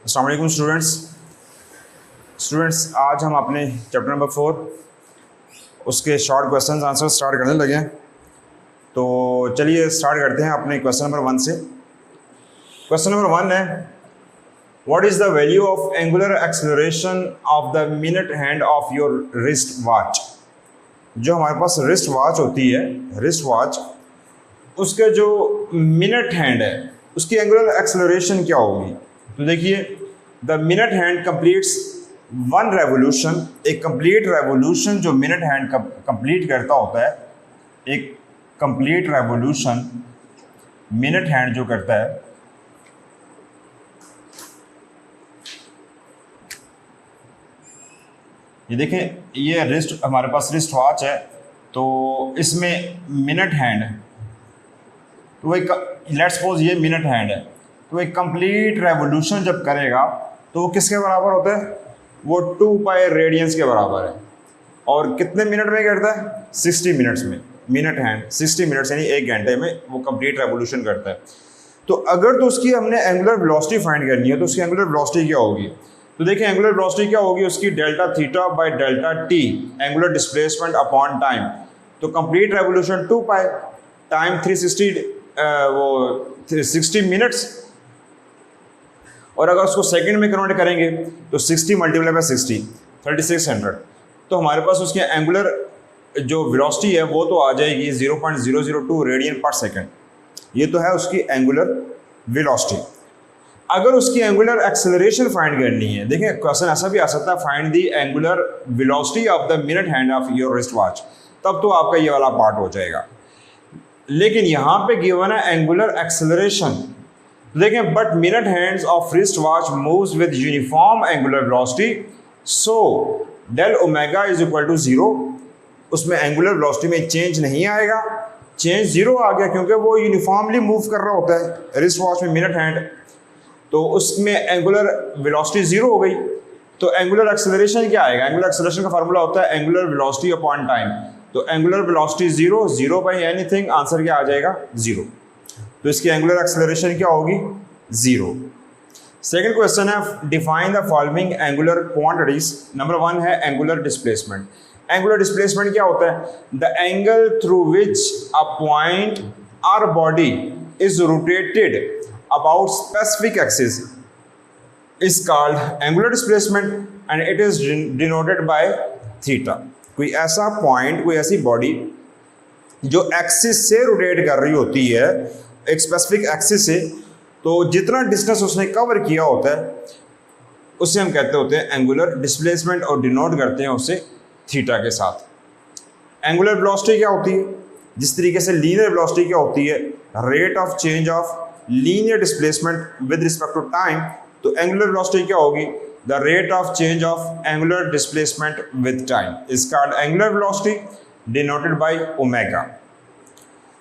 अस्सलाम वालेकुम स्टूडेंट्स, आज हम अपने चैप्टर नंबर 4 उसके शॉर्ट क्वेश्चन आंसर स्टार्ट करने लगे हैं। तो चलिए स्टार्ट करते हैं अपने क्वेश्चन नंबर 1 से। क्वेश्चन नंबर 1 है, what is the value of angular acceleration of the minute hand of your wrist watch. जो हमारे पास रिस्ट वॉच होती है, रिस्ट वॉच, उसके जो मिनट हैंड है उसकी एंगुलर एक्सेलरेशन क्या होगी। तो देखिए, the minute hand completes 1 revolution. एक कंप्लीट रेवोल्यूशन जो मिनट हैंड कंप्लीट करता होता है, एक कंप्लीट रेवोल्यूशन मिनट हैंड जो करता है, ये देखें, ये रिस्ट, हमारे पास रिस्ट वॉच है, तो इसमें मिनट हैंड है, तो एक लेट्स सपोज ये मिनट हैंड है, तो एक कंप्लीट रेवोल्यूशन जब करेगा तो वो किसके बराबर होता है, वो 2 पाई रेडियंस के बराबर है। और कितने मिनट में करता है, 60 मिनट्स में। मिनट हैंड 60 मिनट्स यानी 1 घंटे में वो कंप्लीट रेवोल्यूशन करता है। तो अगर तो उसकी हमने एंगुलर वेलोसिटी फाइंड करनी है, तो उसकी एंगुलर वेलोसिटी क्या होगी। तो देखिए, एंगुलर वेलोसिटी क्या होगी उसकी, delta theta by delta T, angular displacement upon time. तो कंप्लीट रेवोल्यूशन 2 पाई, टाइम 60 मिनट्स, और अगर उसको सेकंड में कन्वर्ट करेंगे तो 60 मल्टीप्लाई बाई 60 3600। तो हमारे पास उसकी एंगुलर जो वेलोसिटी है वो तो आ जाएगी 0.002 रेडियन पर सेकंड। ये तो है उसकी एंगुलर वेलोसिटी। अगर उसकी एंगुलर एक्सेलरेशन फाइंड करनी है, देखिए क्वेश्चन ऐसा भी आ सकता है, find the angular velocity of the minute hand of your wrist watch, तब तो आपका ये वाला पार्ट हो जाएगा। लेकिन यहाँ पे गिवन है एंगुलर एक्सेलरेशन। देखें, but minute hands of wrist watch moves with uniform angular velocity, so del omega is equal to 0। उसमें एंगुलर वेलोसिटी में चेंज नहीं आएगा, चेंज 0 आ गया क्योंकि वो यूनिफॉर्मली मूव कर रहा होता है रिस्ट वॉच में मिनट हैंड, तो उसमें एंगुलर वेलोसिटी 0 हो गई। तो एंगुलर एक्सेलरेशन क्या आएगा, एंगुलर एक्सेलरेशन का फार्मूला होता है एंगुलर वेलोसिटी अपॉन टाइम। तो angular velocity 0 by anything, answer क्या आ जाएगा 0। तो इसकी एंगुलर एक्सेलरेशन क्या होगी 0। सेकंड क्वेश्चन है, define the following angular quantities. Number 1 है एंगुलर डिस्प्लेसमेंट। एंगुलर डिस्प्लेसमेंट क्या होता है, the angle through which a point or body is rotated about specific axis is called angular displacement and it is denoted by theta. कोई ऐसा point, कोई ऐसी body जो axis से रोटेट कर रही होती है, एक स्पेसिफिक एक्सिस से, तो जितना डिस्टेंस उसने कवर किया होता है उसे हम कहते होते हैं एंगुलर डिस्प्लेसमेंट, और डिनोट करते हैं उसे थीटा के साथ। एंगुलर वेलोसिटी क्या होती है, जिस तरीके से लीनियर वेलोसिटी क्या होती है, rate of change of linear displacement with respect to time. तो एंगुलर वेलोसिटी क्या होगी, the rate of change of angular displacement with time is called angular velocity, denoted by omega.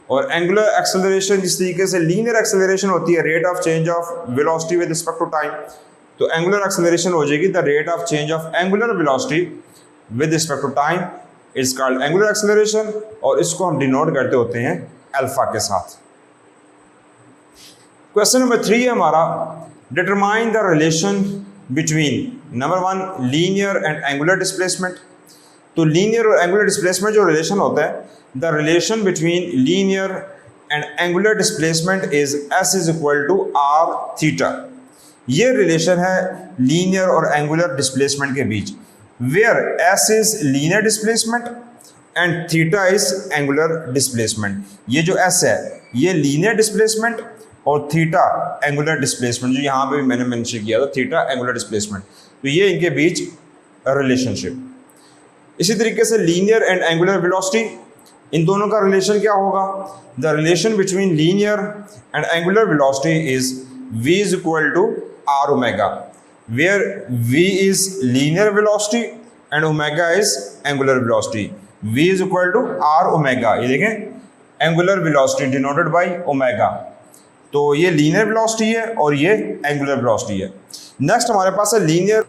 और एंगुलर एक्सेलरेशन जिस तरीके से लीनियर एक्सेलरेशन होती है, rate of change of velocity with respect to time, तो angular acceleration हो जाएगी the rate of change of angular velocity with respect to time is called angular acceleration, और इसको हम डिनोट करते होते हैं अल्फा के साथ। क्वेश्चन नंबर 3 है हमारा, determine the relation between number 1 linear and angular displacement. तो लीनियर और एंगुलर डिस्प्लेसमेंट जो रिलेशन होता है, the relation between linear and angular displacement is S is equal to R theta. ये रिलेशन है लीनियर और एंगुलर डिस्प्लेसमेंट के बीच, where S is linear displacement and theta is angular displacement. ये जो S है ये लीनियर डिस्प्लेसमेंट और थीटा एंगुलर डिस्प्लेसमेंट, जो यहाँ पे भी मैंने मेंशन किया था, थीटा एंगुलर डिस्प्लेसमेंट, तो ये इनके बीच रिलेशनशिप। इसी तरीके से लीनियर एंड एंगुलर वेलोसिटी, इन दोनों का रिलेशन क्या होगा, the relation between linear and angular velocity is V is equal to R omega, where V is linear velocity and omega is angular velocity. V is equal to R omega, ये देखें angular velocity denoted by omega, तो ये linear velocity है और ये angular velocity है। Next हमारे पास है लीनियर।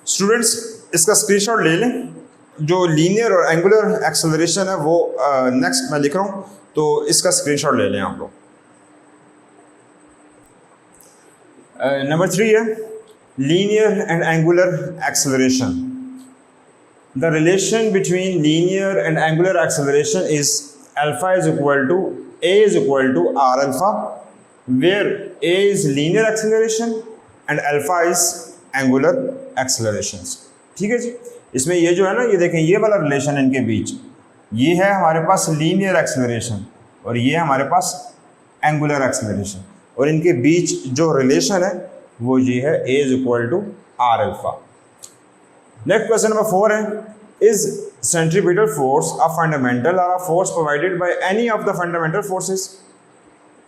स्टूडेंट्स इसका स्क्रीनशॉट ले लें, जो लीनियर और एंगुलर एक्सेलरेशन है वो नेक्स्ट मैं लिख रहा हूँ, तो इसका स्क्रीनशॉट ले लें आप लोग। नंबर 3 है linear and angular acceleration. The relation between linear and angular acceleration is alpha is equal to a is equal to r alpha, where a is linear acceleration and alpha is angular accelerations. ठीक है जी. इसमें ये जो है ना, ये देखें, ये वाला रिलेशन इनके बीच, ये है हमारे पास लीनियर एक्सेलरेशन और ये हमारे पास एंगुलर एक्सेलरेशन, और इनके बीच जो रिलेशन है वो ये है a is equal to R alpha. Next question number 4 है, is centripetal force a fundamental or a force provided by any of the fundamental forces?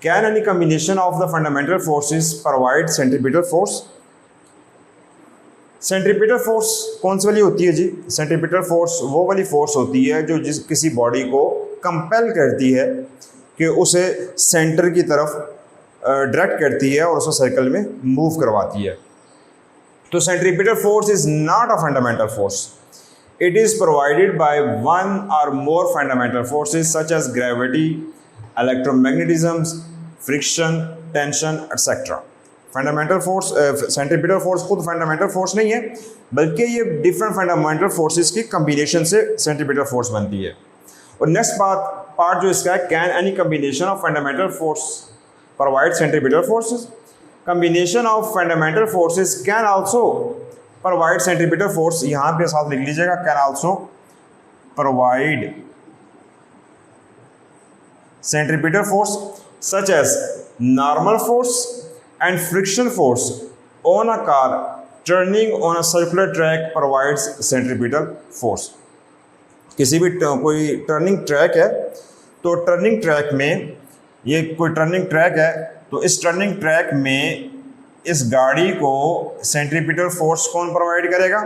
Can any combination of the fundamental forces provide centripetal force? Centripetal force कौन सी वाली होती है जी? Centripetal force वो वाली force होती है जो किसी बॉडी को कंपेल करती है कि उसे सेंटर की तरफ डायरेक्ट करती है और उसे सर्कल में मूव करवाती है. तो centripetal force is not a fundamental force. It is provided by one or more fundamental forces such as gravity, electromagnetism, friction, tension etcetera. Fundamental force, centripetal force खुद फंडामेंटल फोर्स नहीं है, बल्कि ये different fundamental forces की combination से centripetal force बनती है. और नेक्स्ट पार्ट जो इसका है, can any combination of fundamental force provide centripetal forces? Combination of fundamental forces can also provide centripetal force. यहाँ पे साथ लिख लीजिएगा, can also provide centripetal force such as normal force and friction force on a car turning on a circular track provides centripetal force. किसी भी कोई turning track है, तो टर्निंग ट्रैक में, ये कोई टर्निंग ट्रैक है, तो इस टर्निंग ट्रैक में इस गाड़ी को सेंट्रीपिटल फोर्स कौन प्रोवाइड करेगा?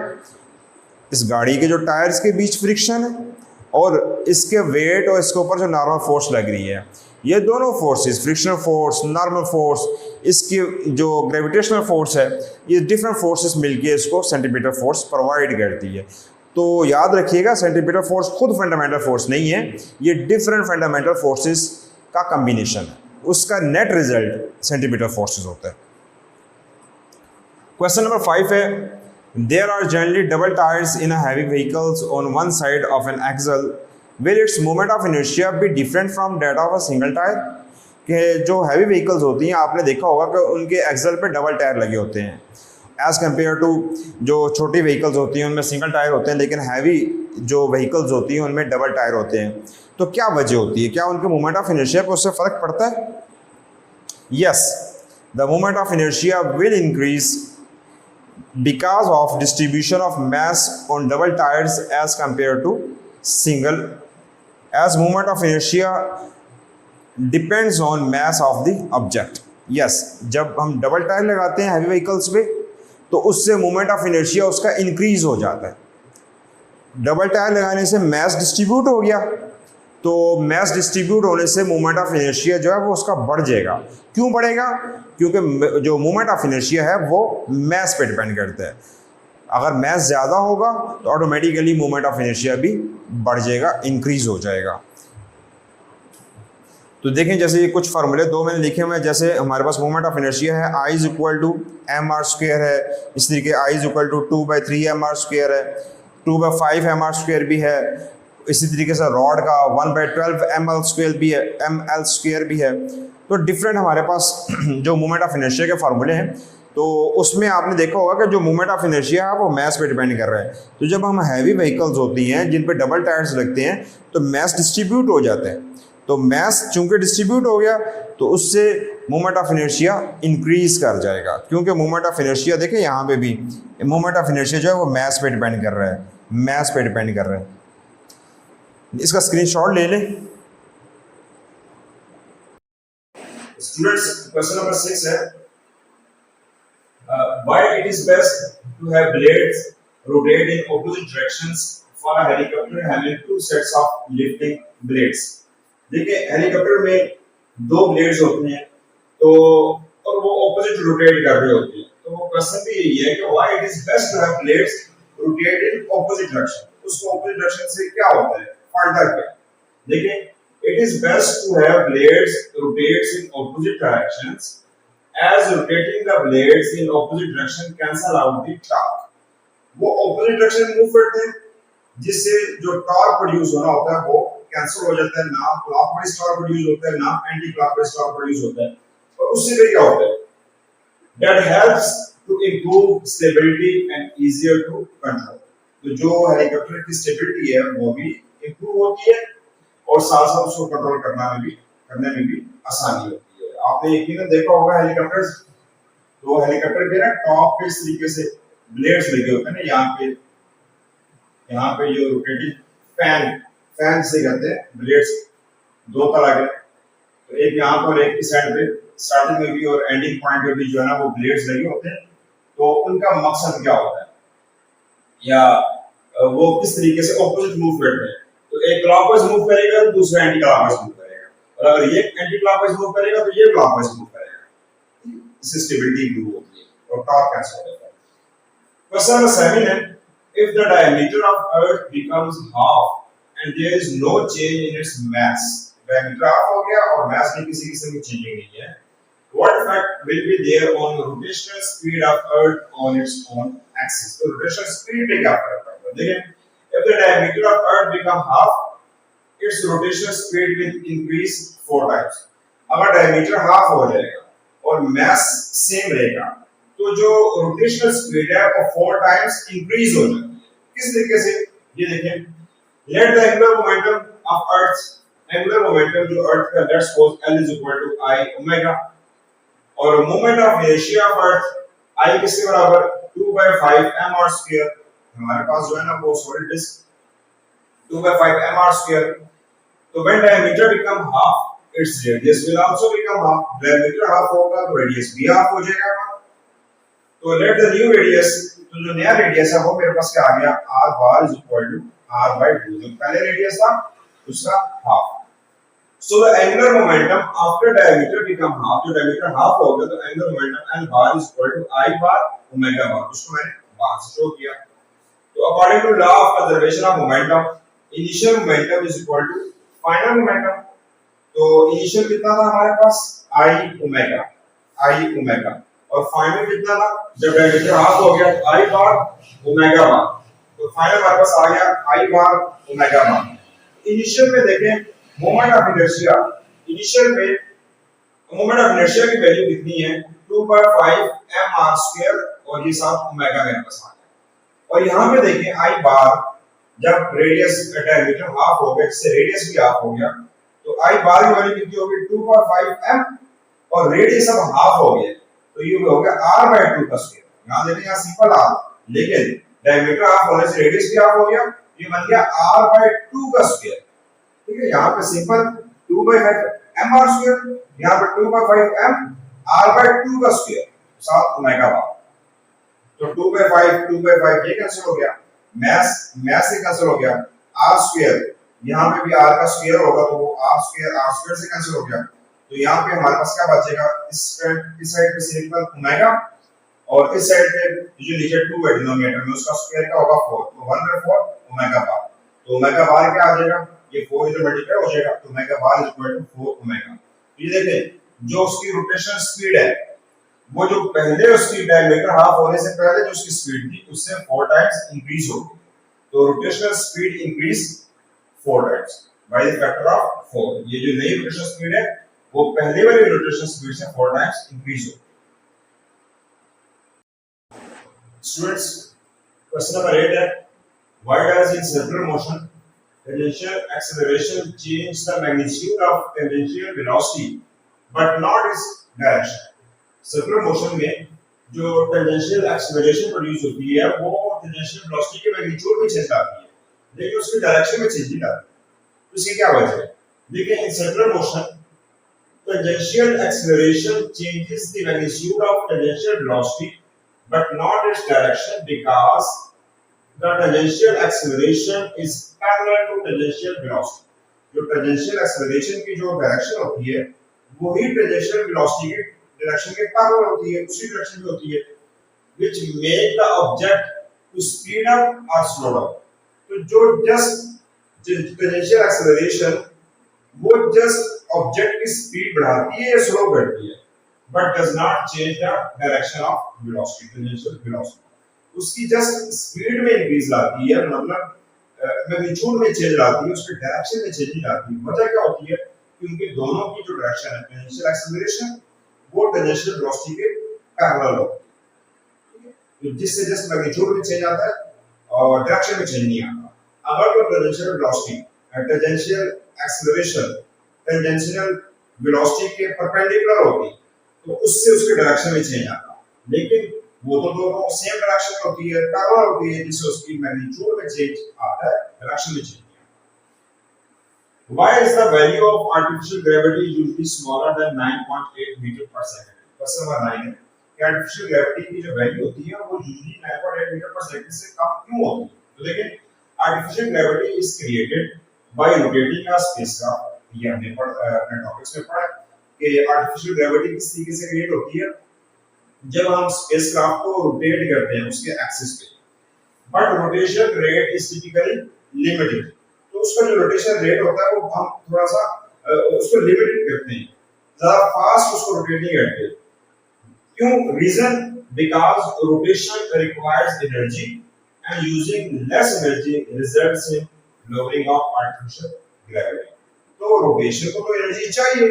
इस गाड़ी के जो टायर्स के बीच फ्रिक्शन है और इसके वेट और इसके ऊपर जो नॉर्मल फोर्स लग रही है, ये दोनों forces, frictional force, normal force, इसकी जो ग्रेविटेशनल फोर्स है, ये डिफरेंट फोर्सेस मिलके इसको सेंट्रीपिटल फोर्स प्रोवाइड करती है. तो याद रखिएगा, सेंट्रीपिटल फोर्स खुद फंडामेंटल फोर्स नहीं है, ये डिफरेंट फंडामेंटल फोर्सेस का कम्बिनेशन है, उसका नेट रिजल्ट सेंट्रीपिटल फोर्सेस होता है. क्वेश्चन नंबर 5 है, there are generally double tyres in a heavy vehicles on one side of an axle, will its moment of inertia be different from that of a single tyre? कि जो heavy vehicles होती हैं, आपने देखा होगा कि उनके एक्सल पे डबल टायर लगे होते हैं, एज़ कम्पेयर टू जो छोटी व्हीकल्स होती हैं उनमें सिंगल टायर होते हैं, लेकिन हैवी जो व्हीकल्स होती हैं उनमें डबल टायर होते हैं. तो क्या वजह होती है? क्या उनके मोमेंट ऑफ इनर्शिया पर उससे फ़र्क पड़ता है? Yes, the moment of inertia will increase because of distribution of mass on double tires as compared to single, as moment of inertia depends on mass of the object. Yes, जब हम double tyre लगाते हैं heavy vehicles पे, तो उससे moment of inertia उसका increase हो जाता है. डबल टायर लगाने से मैस डिस्ट्रीब्यूट हो गया, तो मैस डिस्ट्रीब्यूट होने से मोमेंट ऑफ इनर्शिया जो है वो उसका बढ़ जाएगा. क्यों बढ़ेगा? क्योंकि जो मोमेंट ऑफ इनर्शिया है वो मैस पे डिपेंड करता है. अगर मैस ज़्यादा होगा तो ऑटोमेटिकली मोमेंट ऑफ इनर्शिया भी बढ़ जाएगा, इंक्रीज हो जाएगा. तो देखें, जैसे ये कुछ फार्मूले दो मैंने लिखे हुए हैं, जैसे हमारे पास मोमेंट ऑफ इनर्शिया है I is equal to M R square है, इस तरीके I is equal to 2/3 M R square है, 2/5 एम आर स्क्वेयर भी है, इसी तरीके से रॉड का 1/12 एम एल स्क्वेयर भी है, एम एल स्क्वेयर भी है. तो डिफरेंट हमारे पास जो मोमेंट ऑफ इनर्शिया के फार्मूले हैं, तो उसमें आपने देखा होगा कि जो मोमेंट ऑफ इनर्शिया है वो मैस पे डिपेंड कर रहा है. तो जब हम हैवी व्हीकल्स होती हैं जिन पे डबल टायर्स लगते हैं, तो मैस डिस्ट्रीब्यूट हो जाते हैं. तो मैस चूंकि डिस्ट्रीब्यूट हो गया, तो उससे मोमेंट ऑफ इनर्शिया इंक्रीज कर जाएगा, क्योंकि मोमेंट ऑफ इनर्शिया देखें यहाँ पे भी मोमेंट ऑफ इनर्शिया जो है वो मैस पे डिपेंड कर रहा है, मैस पे डिपेंड कर रहा है. इसका स्क्रीनशॉट ले लें. स्टूडेंट्स, क्वेश्चन नंबर 6 है, why it is best to have blades rotate in opposite directions for a helicopter having two sets of lifting blades? देखिए, हेलीकॉप्टर में दो ब्लेड्स होते हैं, तो और वो ऑपोजिट रोटेट कर रहे होते हैं. तो वो क्वेश्चन भी यही है कि why it is best to have blades rotate in opposite direction. उसको opposite direction से क्या होता है, फायदा क्या? देखिए, it is best to have blades rotates in opposite directions as rotating the blades in opposite direction cancel out the torque. वो opposite direction move करते हैं जिससे जो टॉर्क प्रोड्यूस होना होता है वो कैंसिल हो जाता है, ना क्लॉकवाइज टॉर्क प्रोड्यूस होता है ना एंटी क्लॉकवाइज टॉर्क प्रोड्यूस होता है। तो उससे फिर क्या होता है, that helps to improve stability and easier to control। तो जो हेलीकॉप्टर की स्टेबिलिटी है वो भी इंप्रूव होती है और साथ साथ उसको कंट्रोल करने में भी आसानी होती है। आपने यकीनन देखा होगा हेलीकॉप्टर्स, तो हेलीकॉप्टर के ना टॉप पे इस तरीके से ब्लेड्स लगे होते हैं ना, यहाँ पे जो रोटेटिंग फैन से कहते हैं ब्लेड्स, दो तरह के, तो एक यहाँ पर एक की साइड पे स्टार्टिंग में भी और एंडिंग पॉइंट पे भी जो है ना वो ब्लेड्स लगे होते हैं। तो उनका मकसद क्या होता है या वो किस तरीके से ऑपोजिट मूव करते हैं, तो एक क्लॉकवाइज मूव करेगा तो दूसरा एंटी क्लॉकवाइज मूव करेगा, और अगर ये एंटी क्लॉकवाइज मूव करेगा तो ये क्लॉकवाइज मूव करेगा। इससे स्टेबिलिटी इंप्रूव होती है और टॉर्क कैंसिल हो जाता है। क्वेश्चन नंबर 7 है, if the diameter of earth becomes half and there is no change in its mass, diameter half हो गया और mass में किसी किस्म की चेंजिंग नहीं है, what effect will be there on the rotational speed of earth on its own axis? तो rotational speed पे क्या फर्क पड़ता है? देखिए, if the diameter of earth become half, its rotational speed will increase 4 times। अगर diameter half हो जाएगा और mass same रहेगा तो जो रोटेशनल स्पीड है वो 4 टाइम्स इंक्रीज हो जाती है। किस तरीके से, ये देखें, let the angular momentum of earth, angular momentum जो अर्थ का, let's suppose L is equal to I omega, और moment of inertia of earth I किसके बराबर 2/5 mr स्क्वायर, हमारे पास जो है ना वो सॉलिड डिस्क 2/5 mr स्क्वायर। तो when diameter become half its radius will also become half, diameter half होगा तो रेडियस भी हाफ हो जाएगा। तो लेट द न्यू रेडियस, तो जो नया रेडियस है वो मेरे पास क्या आ गया, r bar is equal to r/2, जो पहले रेडियस था उसका half. So the angular momentum after diameter become half, जो डायमीटर हाफ हो गया तो angular momentum l bar is equal to I bar omega bar, उसको मैंने बार से शो किया। तो according to law of conservation of momentum, initial momentum is equal to final momentum. तो इनिशियल कितना था हमारे पास I ओमेगा, और फाइनल कितना था, जब डायमीटर हाफ हो गया I बार ओमेगा बार, तो फाइनल हमारे पास आ गया I bar omega bar. Initial में देखें मोमेंट ऑफ इनर्शिया, इनिशियल में मोमेंट ऑफ इनर्शिया की वैल्यू कितनी है 2/5 mr स्क्वायर, और ये साथ ओमेगा मेरे पास आ गया। और यहाँ पे देखें I बार, जब रेडियस डायमीटर हाफ हो गया, इससे रेडियस भी हाफ हो गया, तो I बार की वैल्यू कितनी होगी 2/5 m, और रेडियस अब हाफ हो गया तो ये हो गया r/2 का स्क्वायर। यहां देखें, यहां सिंपल r, लेकिन डायमीटर हाफ होने से रेडियस भी हाफ हो गया, ये बन गया r/2 का स्क्वायर। ठीक है, यहां पे सिंपल 2/5 mr स्क्वायर, यहां पे 2/5 m r/2 का स्क्वायर साथ ओमेगा बार। तो 2/5 ये कैंसिल हो गया, मास से कैंसिल हो गया, r स्क्वायर, यहां पे भी r का स्क्वायर होगा तो वो r स्क्वायर से कैंसिल हो गया। तो यहाँ पे हमारे पास क्या बचेगा, इस साइड पे सिंपल ओमेगा, और इस साइड पे जो नीचे 2 है डिनोमिनेटर में, उसका स्क्वायर क्या होगा 4, तो 1/4 ओमेगा बार। तो ओमेगा बार क्या आ जाएगा, ये 4 इधर मल्टीप्लाई हो जाएगा, तो omega bar is equal to 4 omega. तो ये देखें जो उसकी रोटेशनल स्पीड है, वो जो पहले उसकी डायमीटर हाफ होने से पहले जो उसकी स्पीड थी उससे 4 टाइम्स इंक्रीज हो गई। तो rotational speed increase 4 times by the factor of 4। ये जो नई रोटेशनल स्पीड है वो पहले वाली रोटेशनल स्पीड से 4 टाइम्स इंक्रीज हो। स्टूडेंट्स, क्वेश्चन नंबर 8 है, why does in circular motion tangential acceleration change the magnitude of tangential velocity but not its direction? Circular motion में जो टेंजेंशियल एक्सेलरेशन प्रोड्यूस होती है वो टेंजेंशियल वेलोसिटी के magnitude में चेंज आती है, लेकिन उसकी डायरेक्शन में चेंज नहीं आती। तो इसकी क्या वजह है? देखिए, in circular motion tangential acceleration changes the magnitude of tangential velocity but not its direction because the tangential acceleration is parallel to tangential velocity। जो tangential acceleration की जो डायरेक्शन होती है वो ही tangential velocity की डायरेक्शन के पैरेलल होती है, उसी डायरेक्शन में होती है, which make the object to speed up or slow down। तो जो just tangential acceleration वो जस्ट ऑब्जेक्ट की स्पीड बढ़ाती है या स्लो करती है, but does not change the direction of velocity, tangential velocity. उसकी जस्ट स्पीड में इंक्रीज लाती है, मतलब मैग्नीट्यूड में चेंज लाती है, उसके डायरेक्शन में चेंज नहीं लाती। वजह क्या होती है कि उनके दोनों की जो डायरेक्शन है, टेंजेंशियल एक्सेलरेशन वो टेंजेंशियल वेलोसिटी के पैरेलल होती है, तो जिससे जस्ट मैग्नीट्यूड में चेंज आता है और डायरेक्शन में चेंज नहीं आता। अगर तो tangential velocity tangential acceleration tangential velocity के परपेंडिकुलर होती तो उससे उसके डायरेक्शन में चेंज आता, लेकिन वो तो दोनों सेम डायरेक्शन में होती है, पैरेलल होती है, जिससे उसकी मैग्नीट्यूड में चेंज आता है, डायरेक्शन में चेंज नहीं आता। Why is the value of artificial gravity usually smaller than 9.8 meter per second? Question number 9 है कि आर्टिफिशियल ग्रेविटी की जो वैल्यू होती है वो यूजुअली 9.8 मीटर पर सेकंड से कम क्यों होती है? तो देखिए, artificial gravity is created by rotating a spacecraft. ये हमने अपने टॉपिक्स में पढ़ा कि आर्टिफिशियल ग्रेविटी किस तरीके से क्रिएट होती है, जब हम स्पेसक्राफ्ट को रोटेट करते हैं उसके एक्सिस पे, but rotation rate is typically limited. तो उसका जो रोटेशन रेट होता है वो हम थोड़ा सा उसको लिमिटेड करते हैं, ज्यादा फास्ट उसको रोटेट नहीं करते। क्यों? Reason because rotation requires energy and using less energy results in lowering of artificial gravity. तो रोटेशन को तो एनर्जी चाहिए,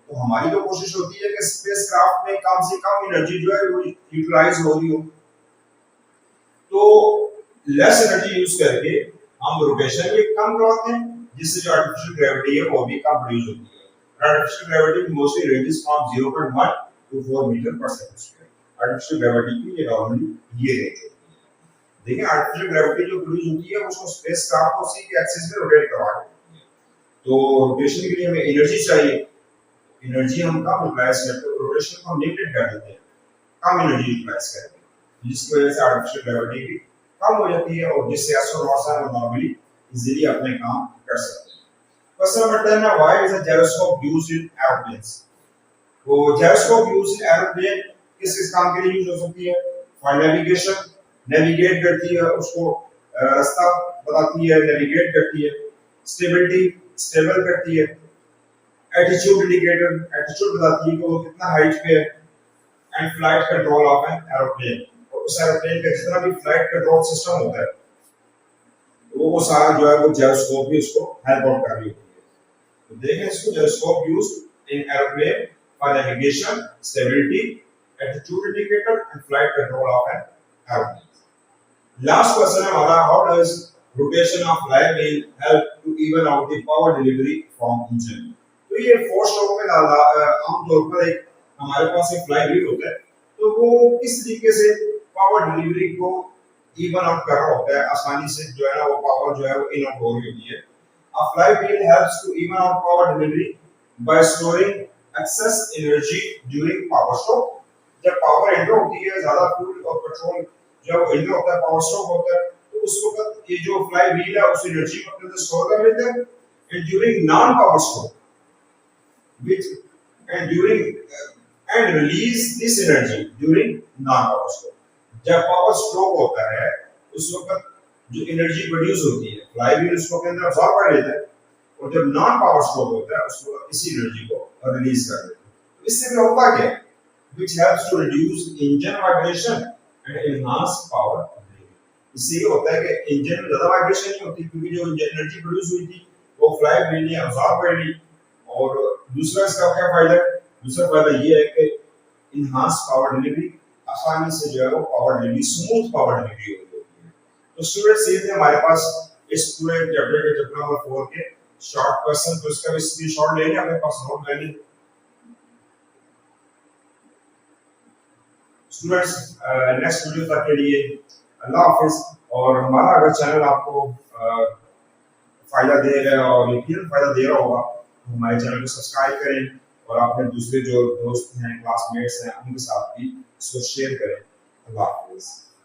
तो हमारी तो कोशिश होती है कि स्पेसक्राफ्ट में कम से कम एनर्जी जो है वो यूटिलाइज हो रही हो, तो लेस एनर्जी यूज करके हम रोटेशन भी कम करवाते हैं, जिससे जो आर्टिफिशियल ग्रेविटी है वो भी कम प्रोड्यूस होती है। Artificial gravity mostly ranges from 0.1 to 4 metre per second square. Artificial gravity की ये नॉर्मली ये रेंज होती है। देखिए, आर्टिफिशियल ग्रेविटी जो प्रोड्यूस होती है उसको स्पेसक्राफ्ट को उसी के एक्सिस में रोटेट करवा देती है, तो रोटेशन के लिए हमें एनर्जी चाहिए, एनर्जी हम कम यूटिलाइज करते हैं, रोटेशन को हम लिमिटेड कर देते हैं, कम एनर्जी यूटिलाइज करते हैं, जिसकी वजह से आर्टिफिशियल ग्रेविटी भी कम हो जाती है और जिससे एस्ट्रोनॉट्स हैं वो नॉर्मली इजीली अपने काम कर सकते हैं। क्वेश्चन नंबर 10 है, why is a gyroscope used in aeroplanes? तो जायरोस्कोप यूज्ड इन एरोप्लेन किस किस काम के लिए यूज हो सकती है? फॉर नेविगेशन, नेविगेट करती है, उसको रास्ता बताती है, नेविगेट करती है। स्टेबिलिटी, स्टेबल करती है। एटीट्यूड इंडिकेटर, एटीट्यूड बताती है कि वो कितना हाइट पे है। And flight control of an aeroplane, और उस एरोप्लेन का जितना भी फ्लाइट कंट्रोल सिस्टम होता है वो सारा जो है वो जायरोस्कोप भी उसको हेल्प आउट कर रही होती है। तो देखें, इसको gyroscope used in aeroplane for navigation, stability, attitude indicator and flight control of an aeroplane. Last question है हमारा, how does rotation of fly wheel help to even out the power delivery from engine? तो ये four stroke में आमतौर पर एक हमारे पास एक फ्लाई व्हील होता है, तो वो किस तरीके से पावर डिलीवरी को इवन आउट कर रहा होता है, आसानी से जो है ना वो पावर जो है वो इन आउट हो रही होती है। A fly wheel helps to even out power delivery by storing excess energy during power stroke। जब पावर एंटर होती है, ज्यादा फ्यूल और पेट्रोल जब एंटर होता है, पावर स्ट्रोक होता है, तो उस वक्त ये जो फ्लाई व्हील है उस एनर्जी को अपने अंदर स्टोर कर लेते हैं। And during non power stroke which and during and release this energy during non power stroke। जब पावर स्ट्रोक होता है उस वक्त जो एनर्जी प्रोड्यूस होती है फ्लाई व्हील उसको के अंदर अब्सॉर्ब कर लेता है, और जब नॉन पावर स्ट्रोक होता है उस वक्त इसी एनर्जी को रिलीज कर देता है। तो इससे क्या होता है, which helps to reduce engine vibration and enhance power delivery। इससे ये होता है कि इंजन में ज्यादा वाइब्रेशन नहीं होती, क्योंकि जो एनर्जी प्रोड्यूस हुई थी वो फ्लाई व्हील ने अब्सॉर्ब कर ली। और दूसरा इसका क्या फायदा है? दूसरा फायदा ये है कि इनहांस पावर डिलीवरी, आसानी से जो है वो power delivery, smooth power delivery होती है। तो स्टूडेंट्स ये थे हमारे पास इस पूरे चैप्टर के चैप्टर नंबर 4 के शॉर्ट क्वेश्चन, तो इसका भी स्क्रीनशॉट ले लें, अपने पास नोट ले लें। स्टूडेंट्स नेक्स्ट वीडियो तक के लिए अल्लाह हाफिज। और हमारा अगर चैनल आपको फायदा दे रहा है और यकीनन फायदा दे रहा होगा तो हमारे चैनल को सब्सक्राइब करें और अपने दूसरे जो दोस्त हैं, क्लासमेट्स हैं, उनके साथ भी इसको शेयर करें। अल्लाह हाफिज।